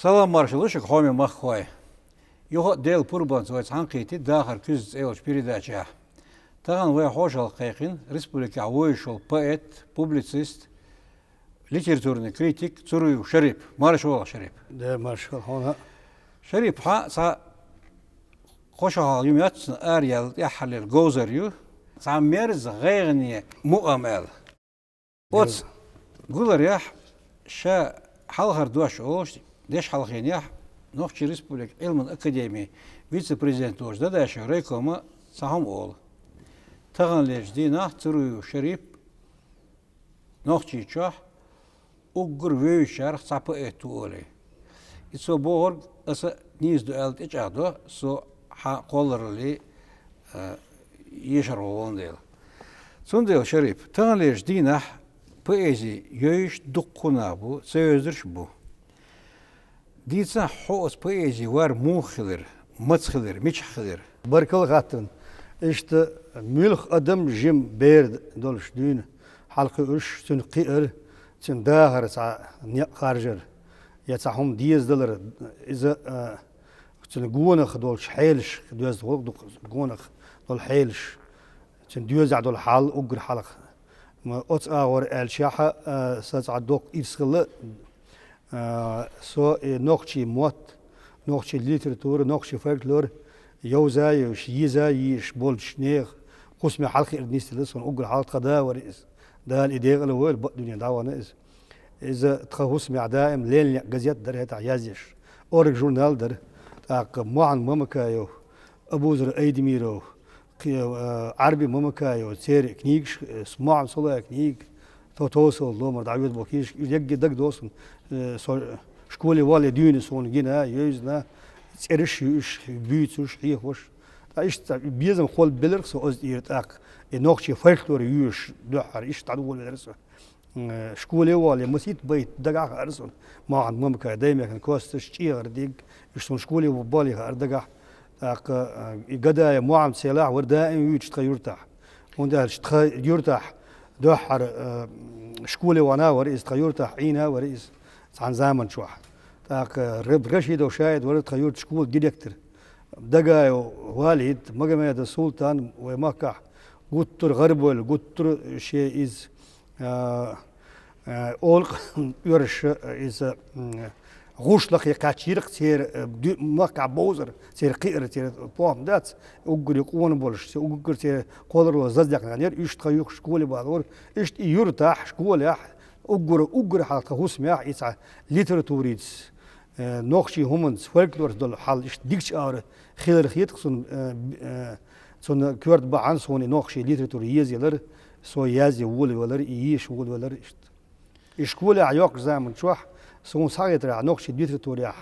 سلام مارشالوشك حومي مخوي يو ديل بوربان زويت عنقيتي داخل كوز ايلش بيريداتشا تغن ويا خوش القيقين ريسبوليكا ويشول بايت بوبليسيست ليتراتورني كريتيك تروي شريب مارشال شريب ده مارشال هون شريب ها سا خوشها يوميات اريال يحل الجوزريو سا ميرز غيغني مؤمل واتس قول رياح شا حلقر دوش اوش ديش حلقين ياح نوخشي ريسبوليك علم اكاديمي فيتس بريزيدنت اوش داش ريكوما ساهم اول تغن ليش دينا تروي شريب نوخشي تشاح اوغر ويو شارخ صابو ايتو اولي اتسو بورغ اسا نيز دو الت اچ ادو سو ها قولرلي يشرون ديل سونديل شريب تغن ليش دينا بأيزي يوش دقنا بو سيزرش بو ديتسا حوس بأيزي وار موخلر متخلر ميشخلر بركل غاتن اشت ملخ ادم جيم بيرد دولش دين حلقه اش تن قير تن داهر تاع خارجر يتاهم $10 اذا تن غونخ دولش حيلش دوز غونخ دول حيلش تن دوز دول حال اوغر حلق ما أوت أور الشاحة سأعدوك إفسخلة سو نوخشي موت نوخشي ليتراتور نوخشي فولكلور يوزاي وشيزاي يشبولش نيغ قسم حلقة إرنيستلس ونقول حلقة دا ورئيس دا الإدارة الأول الدنيا دعوانا إذا تخص مع دائم لين جزيات در هتا يازيش أورك جورنال در تاق معن ممكايو أبوزر أيدميرو عربي ممكايو تير كنيكش سماع صلاة كنيك توصل لومر دعوت بوكيش يجي دق دوسن شكولي والي دين سون جينا يوزنا تيرش يش بيتوش يخوش ايش بيزم خول بلر سو از يرتاق نوخشي فولكلور يوش دوحر ايش تعدول درسه شكولي والي مسيت بيت دقع ارسون ما عند ممكا دايما كان كوستش تشيغر ديك يشون شكولي وبالي دقع قدا معم سلاح وردائم يوش تخيرتاح وندال يرتاح دوحر شكولي وانا ورئيس تخيرتاح عينا ورئيس عن زمن شوح تاق رب رشيد وشاهد ورد تخيرت شكول ديريكتور دقا والد مقامة السلطان ومكة قطر غربول قطر شيء إز أولق يرش إز غوش لقي كاتشيرق تير مكة بوزر تير قير تير بوم دات أقول يقون بولش أقول تير قدر وزدق نير إيش تخيوك شكولي بعضور إيش يرتاح شكولي أقول حلقة هو سمع إسا ليتراتوريز نوخشي همونز فولكلور دول حال إيش ديكش أور خير خيط سون كورد بعن سوني نوخشي ليتراتوري يزيلر سو يازي ولي ولر إيش ولي ولر إيش كولي عيوق زمن شوح سون سايت راه نوخشي ليتراتوري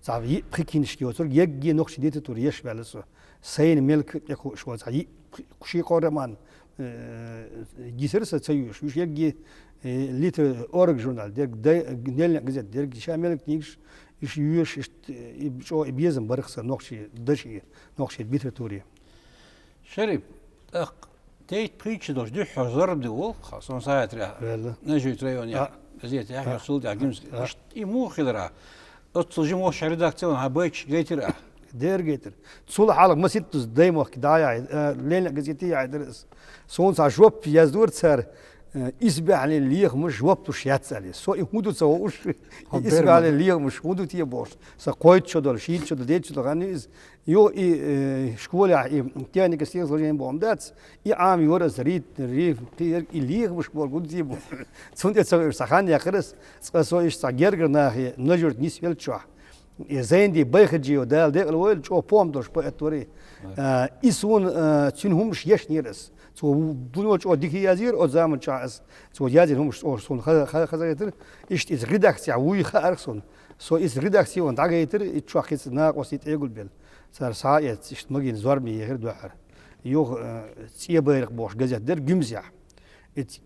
صافي بريكينش كيوتر يجي نوخشي ليتراتوري يش بالسو سين ملك يكو شو زعي شي قرمان جيسرس تسيوش وش يجي ليتر أورج جورنال دير نيل جزء دير شامل كنيش إيش يوش شو بيزم برخص نوخشي دشي نوخشي ليتراتوري شريب تيت بريتش دوش دو حزر دول خاصون ساعات راه نجي تريون يا زيت يا اخي صولت عجمس مو خضرا اتصل مو شرداكتون هبايتش جيتر دير جيتر تصول حالك ما سيتوس دايما كدايا لين جزيتي يدرس سون سا جوب يزدور تسار إسبع على الليغ مش وقته شيات عليه سو يهودو سووش إسبع على الليغ مش هودو تيه بوش سقويت شدول شيل شدول ديت شدول غنيز يو شكولة تاني كسير زوجين بومدات عام يورس ريف الليغ مش بول هودو تيه بوش سون تسوي سخان يا خرس سو إيش ساجر ناحية نجور نيسفيل شوا زين دي بيخجي ودال ديك الويل شو بوم دوش بأتوري إسون تشينهم يش نيرس سو بنوش أو ديكي يازير أو زمن شاعس سو يازير هم أو سون خذ إيش إز ريدكسي عوي خارسون سو إز ريدكسي وان دعيتر يتشخص ناق وسيط يقول بيل صار ساعة إيش مجين زارمي يهر دوحر يو سيبيرق بوش جزء در جمزيح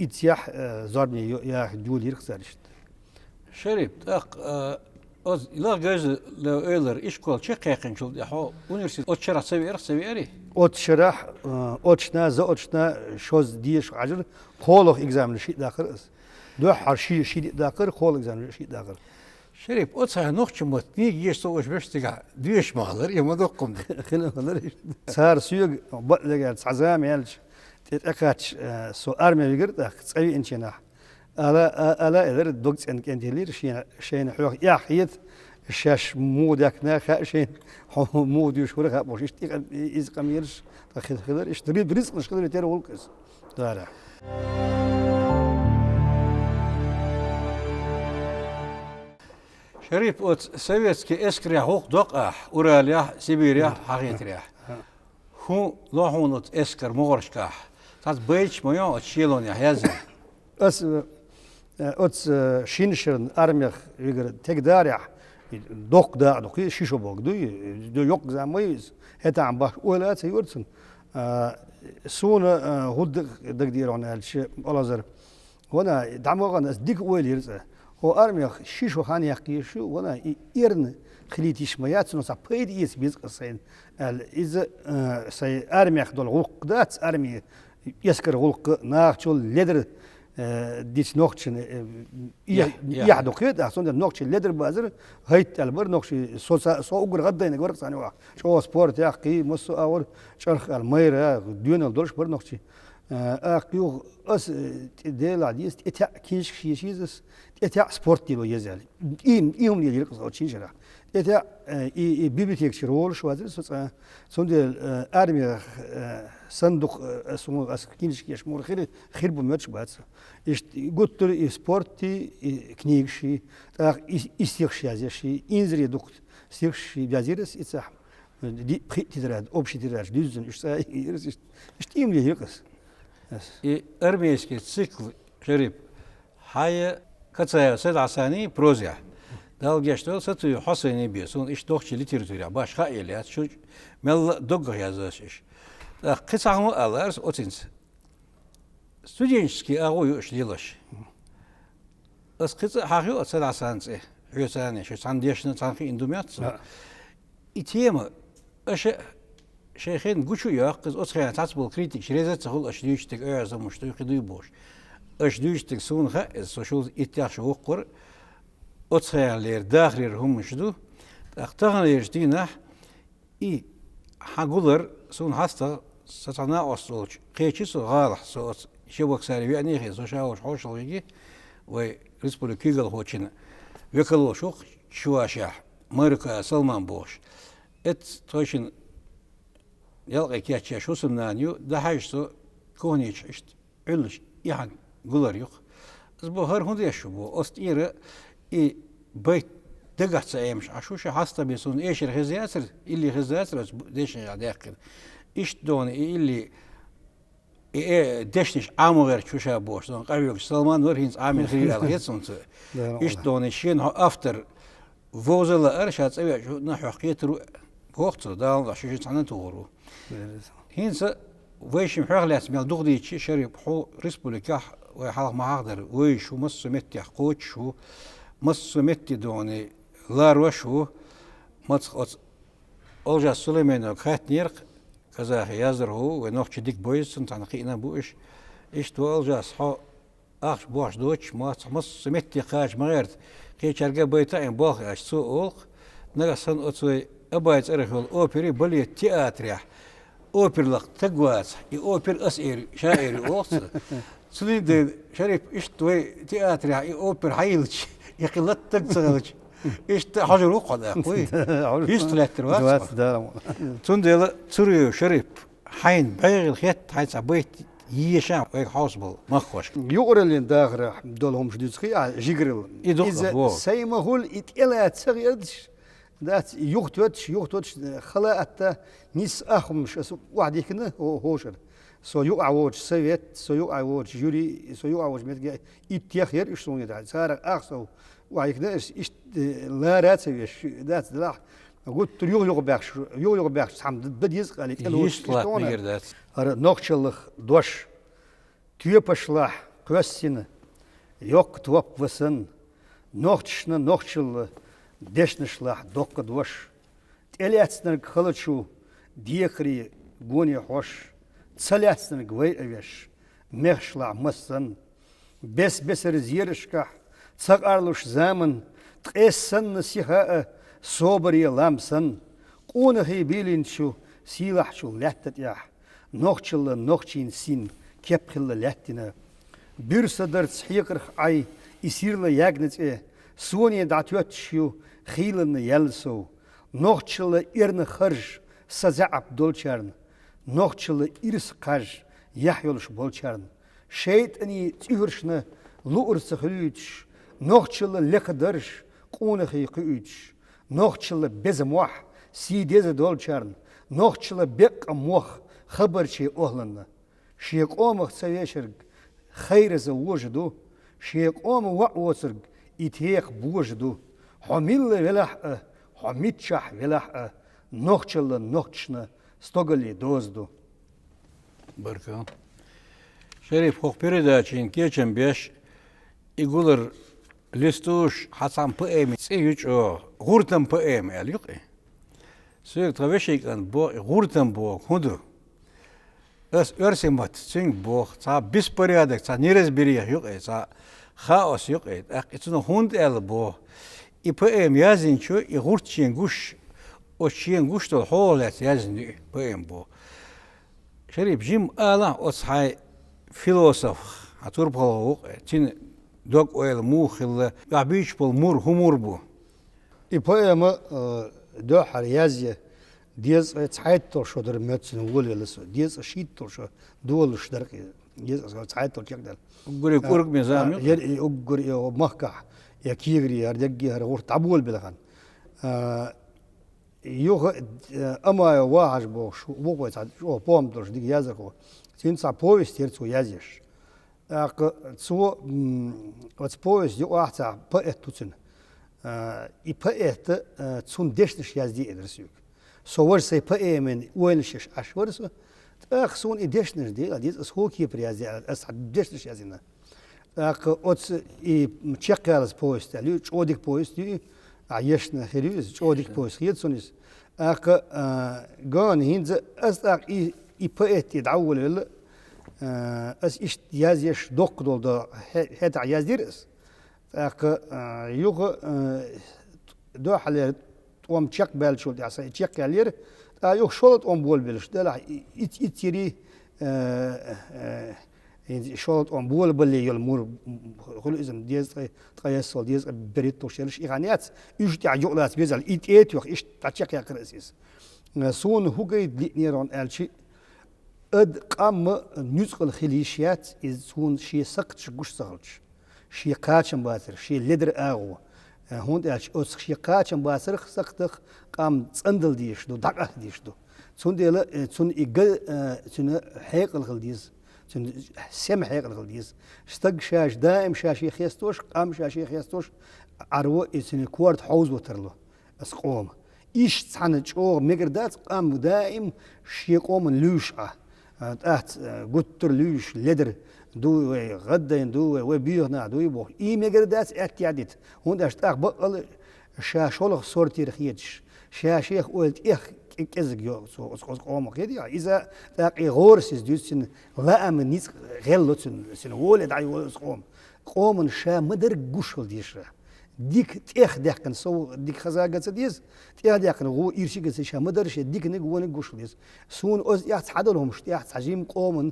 إتياح زارمي يا جول يرخصارشت شريب از لا جاز لو ايلر ايش كول شي قيقن شو يحو ونيرسيت اوتشرا سوي اري اوتشرح اوتشنا اوتشنا شوز ديش عجل قولو اكزامن شي داخل دو حرشي شي داخل قول اكزامن شي داخل شريف أتصح نخش متنيك يشتوش بشتغل ديش مالر يوم دقم ده خلنا نقدر صار سوق بقى عزام يالش تتأكدش سو أرمي بيقدر تصير إنشنا ألا إذا الدكتور إن كان دليل شين حلو يا حيت الشاش مودك ناخ شين مود يشور خا مش يشتي إز قميرش تأخذ خضر يشتري برزق مش خضر يتير ولكس دارا شريف أوت سويتسكي إسكريا هوق دقة أوراليا سيبيريا حقيقية هو لاهونت إسكر مغرشكاح تاس بيتش مياه تشيلون يا هذا أس أوت شينشرن أرميخ يقدر تقدر دق دا دقي شيشو بوك دو يوك زاميز هتا عم باش ولا تيورتن سون هود دقدير عن هالشيء الله زر هنا دعم وغنا ديك ويليرز هو أرميخ شيشو خان يقيشو وانا إيرن خليتيش ميات نص بيد إيس بيز قصين إذا سي أرميخ دول غلق دات أرمي يسكر غلق ناخشول ليدر ديش نوختشن يحدو كده أحسن نوختش ليدر بازر هيت البر نوختش سو أقول غدا ينقول ثاني واحد شو سبورت يحكي مصو أول شرخ الميرة ديون الدولش بر نوختش أقيو أس ديل عديس إتى كيش شيء إتى سبورت ديلو يزال إيهم اللي يلقى صوت شيء جرا إتى بيبليوتيك شرول شو هذا سند أرمي صندوق اسمه أسكينش كيش مور خير بمرش بس إيش قلت سبورتي كنيشي إستيخشي هذا إنزري دكت استيخشي بيزيرس إتصح دي بخيتيراد أوبشيتيراد ديزن إيش إيش إيهم اللي يلقى أرميسكي цикл شريف هاي كتايا سدع ثاني بروزيا دال جشتول ستو حسيني بيسون إيش دوخشي ليتراتوريا باش خايلات شو مل دوغ يازاش قصة ألارس أوتينس студенческий أغوي إيش ليلاش بس قصة حقيقة سدع ثاني هي ثاني شو عنديشنا ثاني إندوميات إتيما إيش شيخين قشو ياقز أسخيان تعتبر كريتيك شريزة تقول أشديشتك أعزم مشتوق دويبوش أشديشتك سون خائز سوشول إتياش وقر أسخيان لير داخل هم مشدو أختغن يجدينا إي حقولر سون حاستا ستنا أصلوش قيتشيسو غالح سو شبك ساري يعني خي سو شاوش حوش لغيكي ورسبولو كيغل هوتشنا ويكلو شوق شواشاح ميركا سلمان بوش إت توشن يلقى كياتشا شو سمنانيو ده حاجتو كونيش إشت علش يعني قولر يق زبو هر هندي يشبو أستيرة إي بيت دقت سأيمش عشوش حاستا بيسون إيش الغزياتر اللي غزياتر ديش يعداقل إيش دون اللي إيه ديشنش عامو غير شوشا بوش دون قايوك سلمان ورهينز عامل خير الهيتسون إيش دون شين هو أفتر فوزل أرشاد سوي نحو حقيقة وقته دال عشان تعنا تورو هينسا ويش محرلات مال دغدي شي شرب حو ريسبوليكا وحلق ما هقدر ويش ومس متي حقوت شو مس متي دوني لار وشو متخ أولجا سليمان خات نيرق كذا يازر هو ونوخش ديك بويس تنقينا بوش إيش تو أولجا صحو أخش بوش دوتش مس متي خاش مغيرت كي شرقة بيتاين باخ أش سو أولق نقصن أتوي أبايت أرخل أوبري بلي تياتريح أوبر لق تقواس أوبر أسئر شاعر وقت سليد شريف إشتوي تياتريح أوبر حيلش يقلت تقصلش إشت حجر وقعد أخوي يستلاتر واس تندل تريو شريف حين بيغ الخيط حيث أبيت يشام ويك حوصبل مخوش يقرأ اللي داخل دولهم شديد خيا جيجرل إذا سيما هول إتقلات صغيرش دات يوختوتش خلاء نيس أخمش واحد يكنا هوشر سو يقعوج سويت سو يقعوج جوري سو يقعوج متجا يتيخير إيش سوني ده صار أخسو واحد يكنا إيش لا رات سويش دات لا قلت يوم باكش حمد بديز قال لك يشلح مير دات نوخشلخ دوش تيبشلح كوسين يوك توب وسن نوخشنا نوخشل دشنشلح دوق دوش تلاتسنر خلچو ديخري بوني خوش تسلاتسنر گوي اوش مخشلا مسن بس بسر زيرشكح تسقارلوش زمن تقسن سيها صوبري لامسن قونه بيلين شو سيلح شو لحتت ياح نوخشل نوخشين سين كيبخل لحتنا بيرسدر تحيقر اي يصير له ياغنت سوني داتوت شو خيلن يلسو نوخشل إرن خرج سزعب دولشارن نوخشل إرس قاج يحيولش بولشارن شيت اني تيهرشنا لورس خلوتش نوخشل لقدرش قونه قيوتش نوخشل بزموح سيديز دولشارن نوخشل بيق موخ خبر شي أهلنا شيك أومخ سويشرق خير زوجدو شيك أوم وقوسرق إتيق بوجدو حميل ولح حميتشح ولح نوخشل نوخشنا ستوغلي دوزدو بركة شريف خوخ передачин кечен беш игулер листуш хасан пэми цеюч гуртам пэми алюк сök травешикан бо гуртам бо худу эс өрсемат цинг бо ца беспорядок ца неразберие юк ца хаос юк ицно хунд эл бо и пэм язинчу и гуртчин гуш очин гуш то холет язни пэм бо شريف جيم آلا أصحى فيلسوف أتوربه تين دوك ويل موخل يعبيش بالمور همور بو إبويما دو حريازية ديز تعيطل شو در متسن وولي لسو ديز شيطل شو دول شدرك ديز تعيطل كيقدر أقولي كورك ميزام ير أقولي مهكع يا كيغري هردقي هرغور تعبول بلغان يوه أما واحد بوش بوقوي تعد شو بوم درش ديك يازركو تينسا بويس تيرتو يازيش تسو وتسبويس يو واحد بقت توتن يبقت تسون دشتش يازدي إدرسيوك سوور سي بقى من وينشش أشورس سون إدشنش دي أديز أسهوكي بريازي أسعد دشتش يازينا أوتس متشقالس بويس تاليو تشوديك بويس دي عيشنا خيريز تشوديك بويس خير سونيس جان هينز أستاق يبقت يدعول أس إيش يازيش دوق دول دا هاد عياز ديرس يوغ دو حالي توم تشيك بال شو دي عسى تشيك علير يوغ شولت بول بلش دلا يتيري شولت بول بلي يلمور خلو إذن ديز تقيسول ديز بريتو شيرش إغانيات يجتي عجولات بيزال إيت يوغ إيش تشيك يا كرسيس سون هوغي دلينيرون ألشي أد قام نيوزقل خليشيات إذن شي سقطش قوش سغلش شي قاچم باسر شي لدر اغو هوند اش اوس شي قاچم باسر سقتخ قام صندل ديش دو دقه ديش دو سون ديلا سون ايغل سون حيقل غلديز سون سم حيقل غلديز شتق شاش دائم شاشي خيستوش قام شاشي خيستوش عرو اسن كورت حوز وترلو اسقوم ايش تصحن جو ميغردات قام دائم شي قوم لوشا تحت قطر لوش لدر دو غدين دو وبيهنا دو يبوخ إي مقردات اعتيادت هون أشتاق بقل شاشولخ صورتي رخيتش شاشيخ قلت كزق يو قومك يدي إذا تاقي غورسيس دوسن لا من نيس غلوتن سن ولد عي ولد قوم شا مدر قشل ديشرا ديك ديكن سو ديك خزاقة ديز ديكن غو إيرشي قصي شا مدرش ديك نقوان قشل ديز سون أز يحت حدلهم يحت حجيم قوم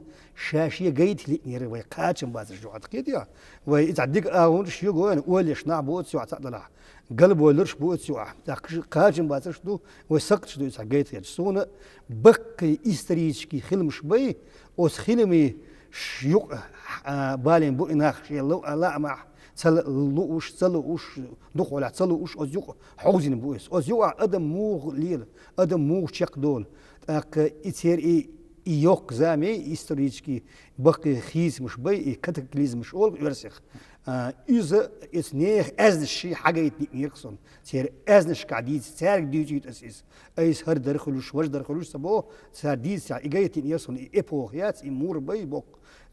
شاشية قيت لي وي قاتشم باز الجوعات كيديا وي ديك أهون شيو قوان وليش نع بوت سوع تعدلا قلب ولرش بوت سوع قاتشم باز شدو وسقط شدو قيت يد سون بقي إستريشكي خلمش بي أس خلمي شيوق بالين بو إناخ شي لو لا مع تلوش دخول تلوش أزيوق حوزين بويس أزيوق أدم موغ ليل أدم موغ شق دول إتير إيوك زامي إستوريشكي بقي خيز مش بي كاتاكليز مش أول يرسخ إذا إثنيه أزنش شيء حاجة يتنيركسون تير أزنش قاعدين تارك ديجيت أسيس أيس هر درخلوش وش درخلوش سبوا تار ديز تاع إجاية تنيركسون إبوخيات إمور بي بق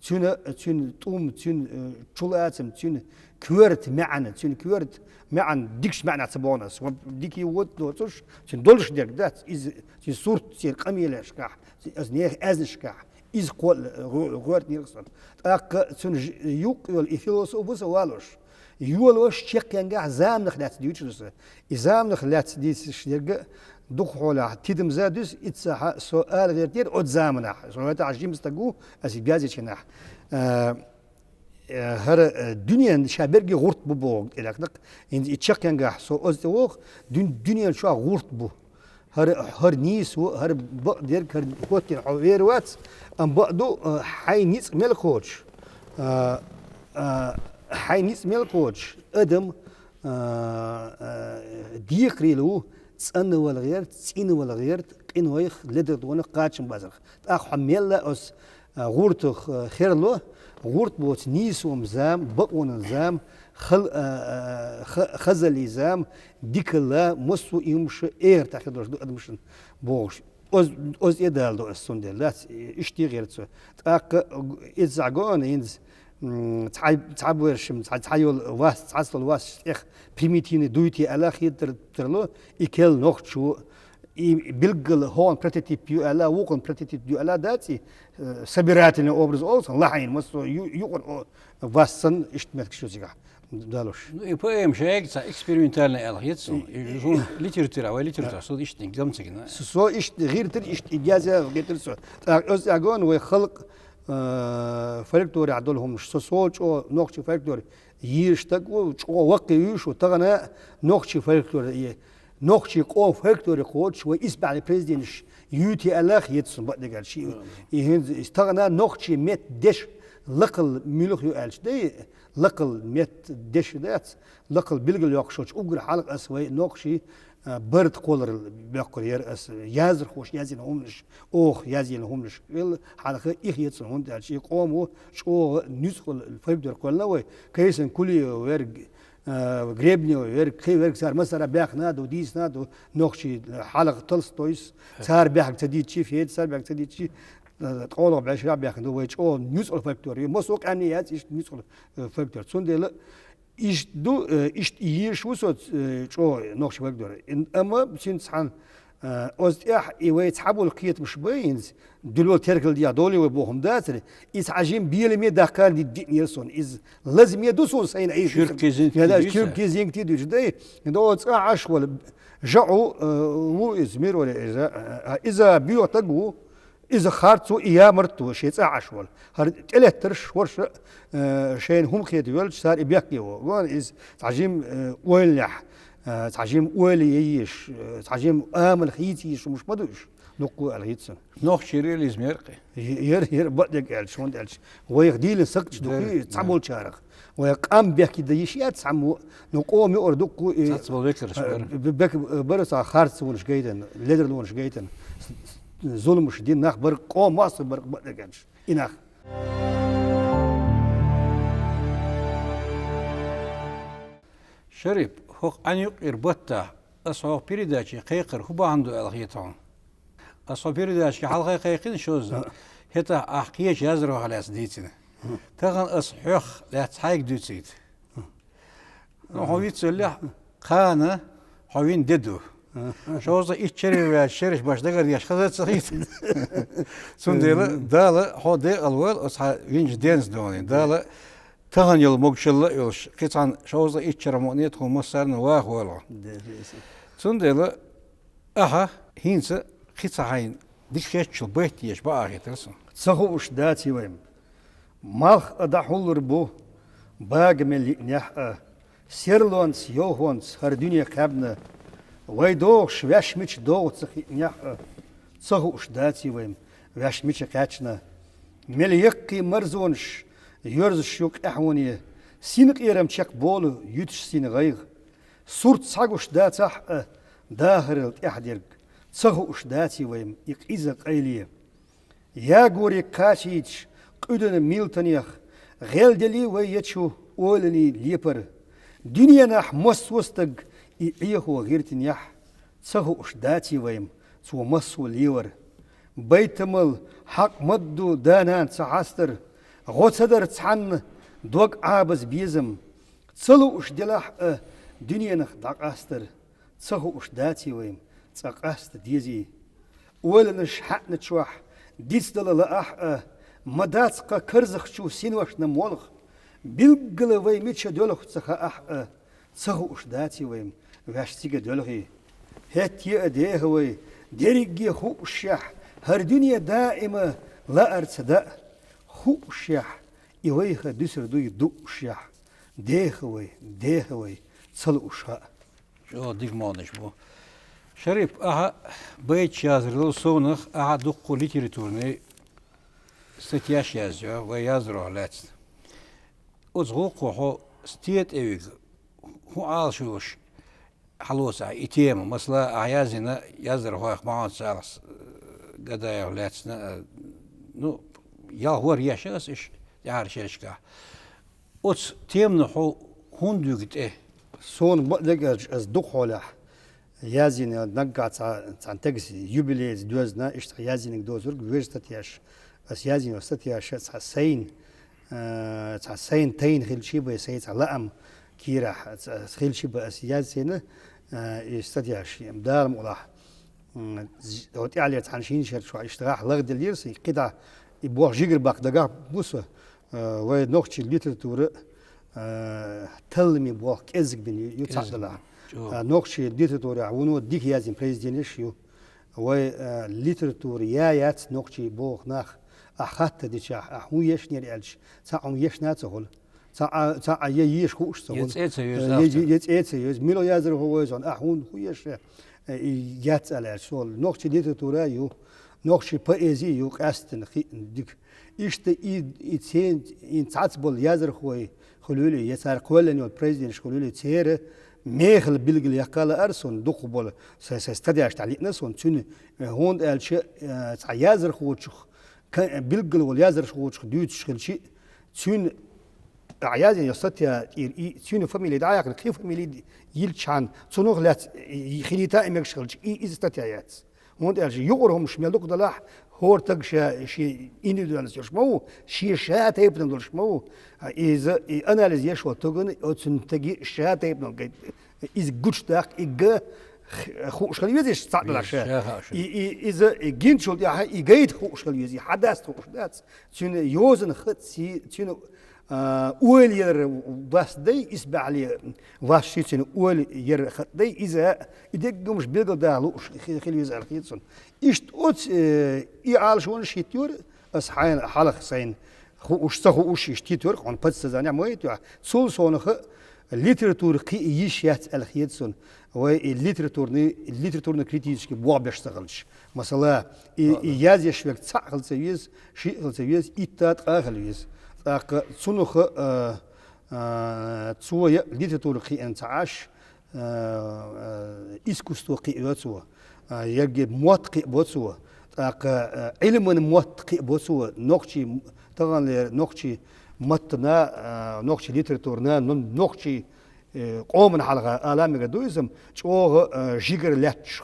تون توم تون شلاتم تون كورت معنا تون كورت معن ديكش معنا تبونس وديكي ود دوتش تون دولش ديك دات إز تون صورت تير قميلة شكاح أزنيه أزنش كاح إز قول غورت نيركسون تون يوق يول إفيلوسوفوس والوش يولوش شيق ينجح زام نخلات ديوتشرس إزام نخلات ديس شيرجع دخولا تيدم زادس إتساح سؤال غير تير أتزامنا سؤال عجيم استجو أسيجازي شناح هر الدنيا شابرجي غورت ببوغ إلكنك إن يتشق ينجح سو أزدوغ دنيا شو غورت بو هر نيس هر بقدر هر كوتين حوير وات أم بقدو حي نيس ملكوش حي نيس ملكوش أدم ديقريلو تسأن ولا غير تسين ولا غير قين ويخ لدر دون قاتشم بازر أخ حميلا أس غورتخ خيرلو غورت بوت نيس ومزام بقون زام خزل زام ديكلا مسو يمش اير تاخدوش دو ادمشن بوش اوز يدال دو السندل لا اشتي غير تسو تاق ازعغون ينز تعب ورشم تعيول واس تعصل واس اخ بريميتين دويتي على خير ترلو يكل نوخشو بيلقل هون بريتيتي بيو الا وقن بريتيتي بيو الا داتي سبيراتنا اوبرز اولسن لاين مسو يقن واسن اشتمت شو زيغا دالوش يبقى مشايك تا اكسبيرمنتالنا الهيتسون يجون ليتراتورا وليتراتورا صوت اشتين قدامتكنا سو اشت غير تر اشت اجازه غير سو اوز اغون وخلق فالكتوري عدلهم مش سوچ او نوخشي فالكتوري يشتقو چو وقي يشو تغنا نوخشي فالكتوري نوخشي قو فالكتوري قوتش ويسبع البريزيدنت يوتي الاخ يتسن بدل شيء يهن استغنا نوخشي مت دش لقل ملوخ يالش دي لقل مت دش دات لقل بلغل يوخشوش اوغر حلق اسوي نوخشي برد قولر بيقول يرأس يازر خوش يازين همش أوه يازين همش يل حلقة إخيت سنون ده شيء قومه شو نسخل الفيب در كلنا وي كيسن كلي ورق غريبني ورق كي ورق صار مثلا بيخ نادو ديس نادو نقشي حلقة تلستويس صار بيخ تديت شيء فيد صار بيخ تديت شيء تقولوا بعشرة بيخ دو ويش أو نسخل الفيب دوري مسوق أني ياز إيش نسخل الفيب دور سندل إيش دو إيش ييش وصوت شو نقش بقدر أما بسين عن أزتيح يويت حبوا القيت مش بينز دلوقتي تركل ديا دولي وبوهم داتري إذا عجيم بيلمي داخل دي يرسون إذا لازم يدوسون سين عيش كيركيزين تيجي جدي دوت عاش ولا جعوا مو إزمير ولا إذا بيو تجو إذا خارتو إياه مرتو شيء عشول هر تلات ترش ورش شين هم خيد يولج صار بيحكيوا قال إذا تعجيم ولح تعجيم وليش تعجيم آمل خيتيش ومش بدوش نقو على هيتسن نوخ شيري ليزميرقي ير بدك قال شون قالش ويخديل سقط دوكي تعمل شارخ ويقام بيحكي ديشيات تعمو نقوم يوردقو تصبو بك برسا خارت ونش جيتن ليدر ونش جيتن ظلم مش دين ناخ برق قوم مصر برق بدقانش إناخ شريب هو أن يقر بطة أصوى بيرداشي قيقر هو عنده الغيطان أصوى بيرداشي حلقة قيقين شوز هتا أحكيش يزرو على سديتنا تغن أصحيخ لا تحايق دوتيت هو يتسلح قانا هوين ددو شوز إيشري وشرش باش دقر ياش خذت صغير سنديل دالا هو دي الول أصح وينج دينس دوني دالا تغن يل مقشل يلش قطعا شوز إيشري مؤنيت هم مصارنا واخ ولا سنديل أها هينس قطعين ديكشيتش البيت يش باقي ترسم صخوش داتي ويم مالخ أدحول ربو باق من نح سيرلونس يوهونس هر دنيا كابنا ويدوش واش مش دو نح صخوش داتي ويم واش مش كاتشنا مليقي مرزونش يرز شوك أحوني سينق إيرم تشك بولو يتش سين غيغ صورت صاقوش داتح داهر الأحديرك صخوش داتي ويم يقيزة قيلية يا غوري كاشيتش قدن ميلتنيخ غيل دلي ويتشو أولني ليبر دنيا نح مسوستق إيهو غيرتن يح صخوش داتي ويم سو مسو ليور بيتمل حق مدو دانان تسعاستر غوصدر تسحن دوق عابز بيزم تصلوش دلح دنيا نخ داقاستر صخوش داتي ويم تساقاست ديزي ولنش حق نتشوح ديس دل لأح مداتسقا كرزخ شو سينوش نمولخ بيلقل وي ميتش دولخ تسخا أح تسخوش داتي وي واشتيك دولخي هاتي أديه وي دريجي خوشيح هر دنيا دائما لا أرتدا خوشيح إيويها دسر دوي دوشيح ديه وي تصلوشها شو ديك مانش بو شريف أها بيت يازر صونخ أها دقو ليتراتورني ستياش يازر ويازر علات أزغوقو هو ستيت إيوك هو عالشوش حلوس إتيم مثلا عيازنا يازر هو إخبار سالس قدا يولاتنا نو يا هو رياشة إيش يعرف شركة أتس تيم نحو هندوقت إيه صون بقدر از دخولح يازين نقع عن تجس يوبيليز دوزنا إشت يازين دوزور جويرستياش بس يازين وستياش سين سين تين خيل شيء بيسيت على أم كيرح خيل شيء بس يازين استياش مدار ملاح دوت عليه عن شين شر شو اشتراح لغد اليرسي كده يبوح جيجر باق دقا بوسه ونوختي الليتراتورة تلمي بوح كزق بني يتصعد نوختي الليتراتورة عونو ديك يازين بريزيدنتش يو والليتراتورة يات نوختي بوح ناخ أخذت ديشا أحو يشني رألش تعم يشنا تقول تع ييش خوش تقول يتأتي ميلو يازر هو يزون أحون هو يش يات على شغل نوختي الليتراتورة يو نوختي بأزي يو قاستن ديك إشت إتين إن تعتبر يازر خوي خلولي يسار قولني البريزيدنت خلولي تيره ميخل بيلقل يقال أرسون دقبول سيستدعش تعليق نسون تون هون الش يازر خوتشخ بيلقل واليازر خوتشخ ديوتش كل شيء تون عيازين يستطيع تون فاميلي دعايق الكيف فاميلي يلشان تونوغ لا خليتا إمكشخلش إستطيعات هون الش يقرهم شمال دق دلاح هور تقشى شيء إنديفيدوالز يشمو شيء شات يبنى يشمو إذا أناليز يشوا تقول أتون تجي شات يبنى إذا قدش داق إجا خوش خليوزيش تعطل الأشياء إذا جين شو ده إجايد خوش خليوزي حدث خوش دات تون يوزن خد سي تون أول ير بس داي إسبع عليه واشي تون أول ير خد داي إذا مش بيقول ده لوش خليوز الخيطون إيش أوت إعال شون شيتور أس حالك سين خوش تخوش يشتيتور عن بس زانيا مويت سول صونخ الليتراتور قي يشيات الخيطون الليتراتورنا كريتيش بوا بيشتغلش مثلا ياز يشوك تعقل سويز شيء سويز إتات آخلويز صنوخ تسوى الليتراتور قي انتعاش إسكوستو قي بوتسوى يجي موت قي بوتسوى علم موت قي بوتسوى نوكشي طبعا نوكشي متنا نوكشي ليتراتورنا نوكشي قومن حلقة آلامي قدويزم شو جيجر لاتش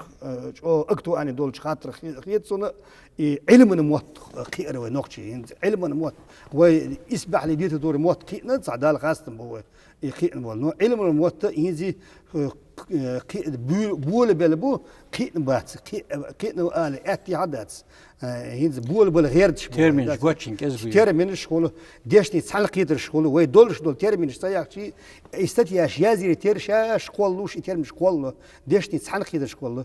شو أكتو أنا دول خاطر خيط صنا علم موت خير ونقشي علم موت ويسبح لي ديت دور موت كي نتصع دال خاصة هو خير نو علم موت ينزي بول بلبو كي نبات كي نو آل أتي عدات هينز بول غير تيرمين واتشين كذا تيرمين شغله ديشني تعلق يدر شغله ويدولش دول تيرمين اشتياق شيء استتياش يازير تيرشا شقولوش تيرمش شقوله ديشني تعلق يدر شقوله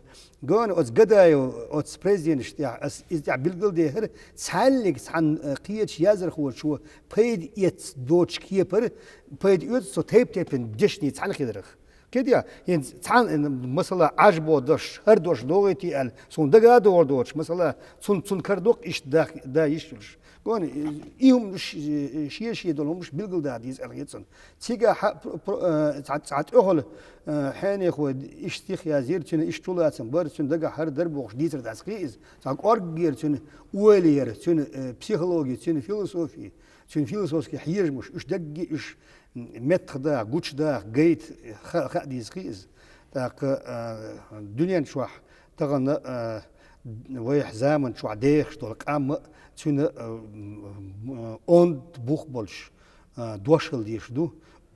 قون أز قدايو أز بريزيدنت اشتياق بالقل ده تعلق عن قيادش يازر هو شو بيد يت دوتش كيبر بيد يت سو تيب ديشني تعلق يدرخ كده يعني تعال مثلا عجبو دوش هر دوش دوغيتي ال سون دغا دور دوش مثلا سون كردوق ايش دا يشلش قون ايهم شي دولهم مش بالقل دا ديز الغيتسن تيغا تعت اهل حين خو اشتيخ يا زيرتن اشتولاتن برتن دغا هر دربوش ديتر داسقيز تاق اورغيرتن وليرتن بسيكولوجي فيلسوفي فيلسوفسكي حيرج مش اش دغي اش متر دا قوش دا قيت خاديز خيز تاق الدنيا نشوح تغن ويح زامن شو عديخ شتول قام تون اوند بوخ بولش دوشل ديش دو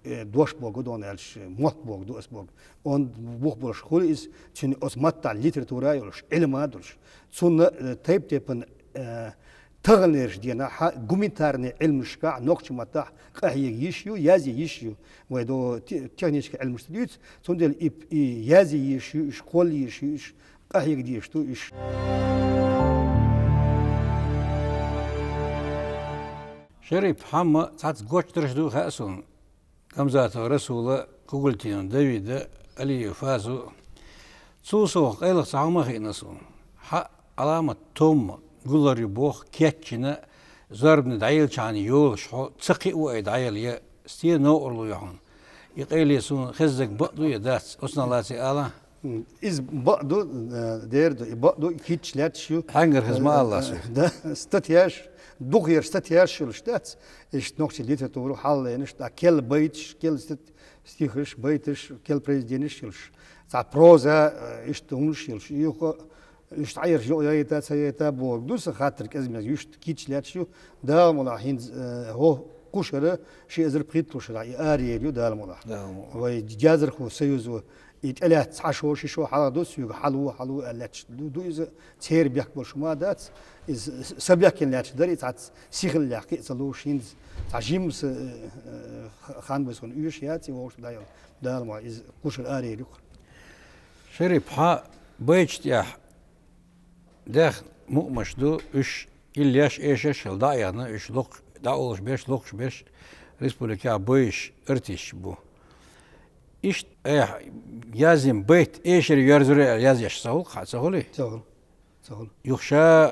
دوش بوغ دون الش موت بوغ دو اس بوغ اوند بوخ بولش خوليس تون اس ماتا ليتراتورا يولش علم ادولش تون تيب تيبن تغنيرش دينا قوميتارني علم شكاع نقش متاح قهي يشيو يازي يشيو ويدو تكنيك علم ستديوت سندل يازي يشيو إش قول يشيو إش قهي قديشتو إش شريف حما تعت قوش ترشدو خاسون كم ذات رسول قولتين داوود علي فازو سوسو قيل صعوما خينسون حق علامة توم قولر يبوخ كيتشنا زربن دعيل شان يول شو تسقي وعد عيل يا ستي نو أرلو يعون يقيل يسون خزك بقدو يدات أصلا لا سيالا إز بقدو ديردو بقدو كيتش لاتشيو حنجر خزما الله سو ده ستاتياش دوغير ستاتياش شو الشتات إيش نوكش ليتراتورو حال إنش دا كل بيتش كل ستيخش بيتش كل بريزيدنش شلش تاع بروزا إيش تهمش شلش يخو إيش تعير جو يايتا سياتا بور دوس خاطر كازم يشت كيتش لاتشيو دا مولا حين هو كوشرة شيء أزر بريتلو شرع آريليو دا مولا ويجازر خو سيوزو يتقلع عشو شو حالا دوس يو حلو لاتش دو إذا تير بيحكبر شما دات إز سبياكين لاتش داري تاع سيخل لاقي تلو شينز تاع جيمس خان بسون يوش ياتي ووش دايل دا مولا إز كوشر آريليو شريف حا بيتش ياح داخ مؤمش دو إيش إلياش إيش الدايانا إيش لوك داولش بيش ريسبوليكا بيش ارتيش بو إيش يازم بيت إيش يرزر يازيش سهول خا سهولي سهول يخشى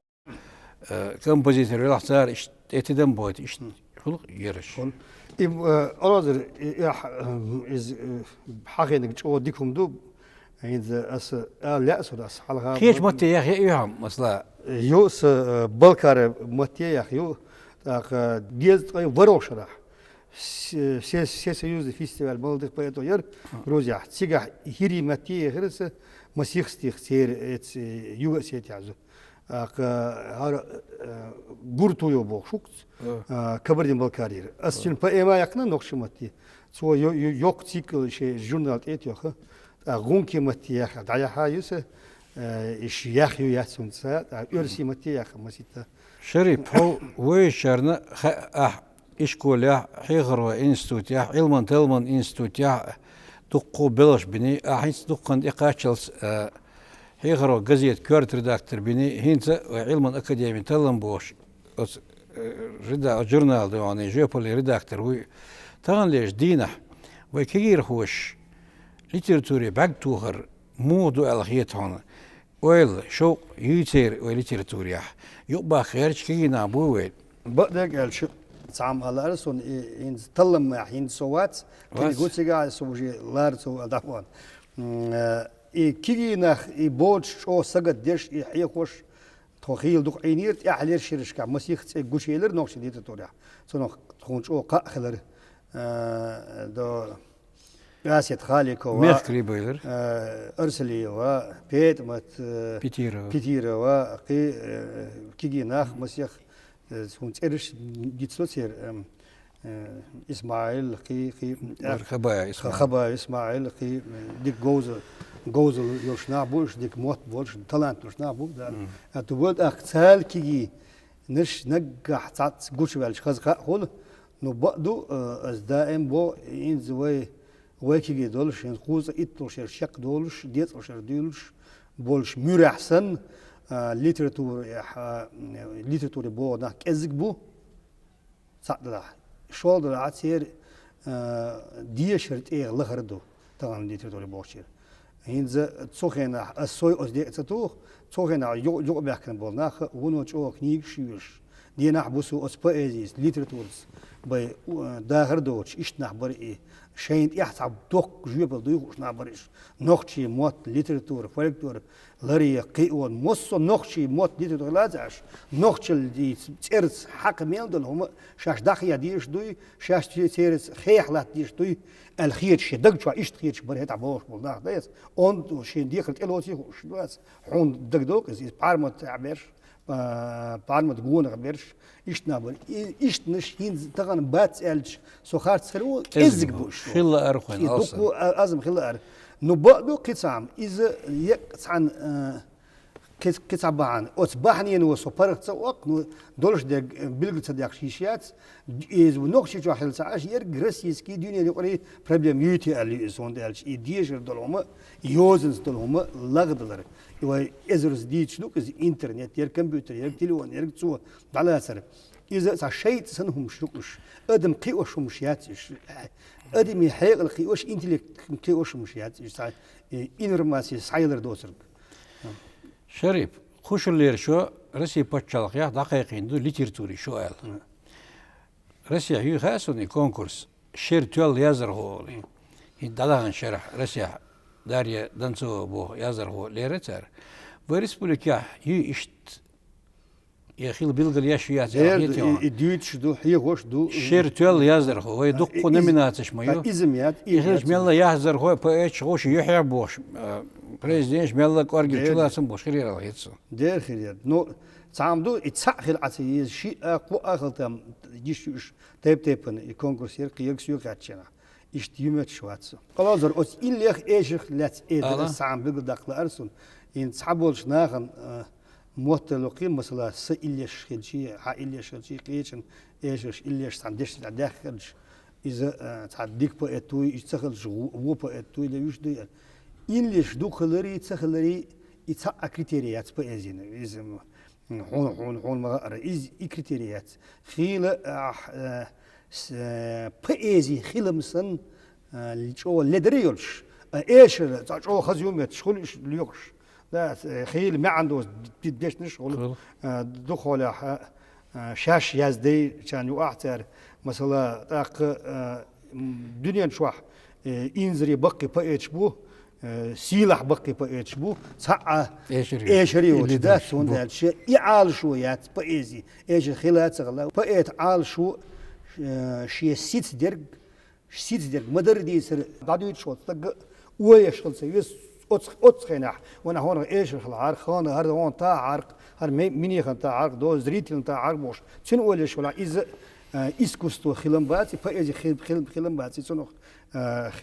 كومبوزيتور يلاحظار إيش اتدم بوت إيش خلق يرش أرادر إز حقيقة جو ديكم دو عند أس لا أس حلقة خيش متى يا أخي يهم مثلا يوس بالكار متى يا أخي يو ديز وروش راح سيس يوز فيستيفال بلدك بيتو ير روزيا تيجا هيري متى غرس مسيخ ستير ات يو سيت يعزو هار غورتو يو بوخشوك كبردين بالكارير أسجن بأيما يكنا نقش متى سو يوك تيكل شيء جورنال اتيو خ غونكي متى يا أخي دعيا هايوس إيش ياخيو يحسن ساعة يرسي متى يا أخي مسيتا شريف هو ويشرنا إشكول يا حيغروا إنستوت يا علمان تلمان إنستوت يا دقو بلش بني أحس دقن إقاشلس حيغروا جزية كورت ريداكتور بني هينت علمان أكاديمي تلم بوش ردا جورنال دواني جيوبولي ريداكتور وي تان ليش دينه وكير هوش ليتراتوري بعد توهر مو دو الخيت هنا ويل شو يصير وليتراتوريا يبقى خيرش كي نابو ويل بدك قال شو تعم على أرسون إن تلم حين سوات كي قلت قاعد سوجي لارسو دافون كي نخ يبوش شو سجد ديش يحيكوش تخيل دوق عينير يحلير شرشكا مسيخ تقوشيلر نوكش ليتراتوريا سنو تكون شو قاخلر دو راسيت خاليكو ميخري بويلر أرسلي و بيت مت بيتيرا و كي ناخ مسيخ سون تيرش جيتسلو سير إسماعيل قي خبايا إسماعيل قي ديك جوز يوشنا بوش ديك موت بوش تلانت يوشنا بو ده تقول أختال كي نش نجح تعت قوش بالش خزق خول نو بعدو از دائم بو إن زوي ويكي دولش ينقوز إتوشر شق دولش ديت وشر دولش بولش مير أحسن ليتراتور بو ده كزق بو صعد ده شو ده عتير دي شرط إيه لخردو طبعا ليتراتور بوشير هينز تسوخنا السوي أصدق تتوه تسوخنا يو بيحكن بولناخ ونو تشوه كنيك شيوش دي نحبسو أسبوعيز ليتراتورز باي داخل دوتش إيش نحبر إيه شين يحسب دوك جيبل دويش نحبرش نخشي موت ليتراتور فولكلور لري قيون مصو نخشي موت ليتراتور لازعش نخشي دي تيرس حق ميلدل هم شاش داخيا ديش دوي شاش تيرس خيح لات ديش دوي الخير شي دق شو إيش خير شي بريت عبوش بالناخ ديس أون شين ديخل إلوتي وش دواس حون دق دوك إز بارمت عبيرش بارمت جون عبيرش إيش نابل إيش نش هين تغن بات إلش سخارت سلو إزق بوش خلا أرخون أصلا أزم خلا أر نبأ دو قطعم إذا يقطعن كتعبان أصبحني إنه سوبرت سواق نو دولش ده بلغت صدق شيشات إز ونقش جو حل ساعش يرجرسيس كي دنيا يقولي problem يوتي اللي يسون ده الش يديش دلهم يوزنز دلهم لغدلر يوا إزرس ديتش نوك إز إنترنت ير كمبيوتر ير تليفون ير تسوا على أثر إذا ساشيت سنهم شنوش أدم قيوش مشياتش أدم يحيق القيوش إنتلك قيوش مشياتش إنرماسي سايلر دوسر شريف خوش اللي شو رسي بتشالق يا دقيقين دو ليترتوري شو قال رسي هي خاصني كونكورس شير تول يازر هو دلان شرح رسي داريا دنسو بو يازر هو ليرتر بريسبوليكا هي اشت يخيل بيلغل ياشيات الدويتش دو هي وش دو شير تول يازر هو يدق نميناتش مايو إزميات يخيل ميلا يازر هو بأيش خوش يحيى بوش بريزيدنت ميلا كورجي تشلاسن بوش خير الله يتسو دير خير نو تعمدو اتسخل عتي شيء قو اخل تام يشوش تيبن الكونغرس يرقيك سيو قاتشنا اشتيمت شواتس قلازر اس إليخ ايشخ لات ايدر سام بيقول داخل ارسون ان صحابولش ناخن موتلقي مثلا س إليش خلشي ها إليش خلشي قيشن ايشش إليش ساندش داخلش اذا تعديك بأتوي يتسخلش هو بأتوي ليش دي إليش دوخلري تسخلري يتسع كريتيريات بأزين إذا هون ما إز كريتيريات خيل بأزي خيل مثلا الجو لدريولش إيش تاجو خزيومات شغل ليوش لا خيل ما عنده بيدش نشغل دخول شاش يزدي كان يوعتر مثلا تاق دنيا شوح إنزري بقي بأيش بو سيلح بقي بأيش بو ساعة إيشري وجدات سون ذا الشيء يعال شويات بأيزي إيش خلات سغلا بأيت عال شو شيء سيت درج مدر دي سر دادويت شو تق ويش خلص يس أوت خناح وانا هون إيش خلعار خانة هذا هون تا عرق هذا ميني خان تا عرق دو زريتين تا عرق موش شنو ولا شو لا إذا إسكوستو خلهم باتي بأيزي خلهم باتي شنو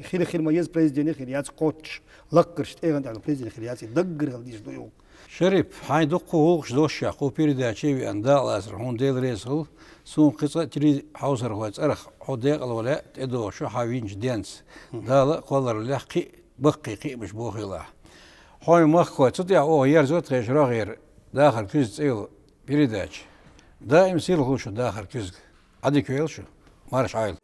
خير ما يز بريزيدنت خيريات قوتش لقرش ايغان على بريزيدنت خيريات دقر هالديش دو شريف هاي دقو هوش دوشا قو بيردا تشيوي ان دال ازر هون ديل ريسل سون قصه تري حوزر هو تصرخ حديق الولاء تدو شو حاوينج دينس دال قولر لحقي بقي مش بوخيلا هاي مخكو تطيع او يرزوت غير داخل كيز ايل بيرداش دائم سيل هوش داخل كيز عدي كيل شو مارش عايل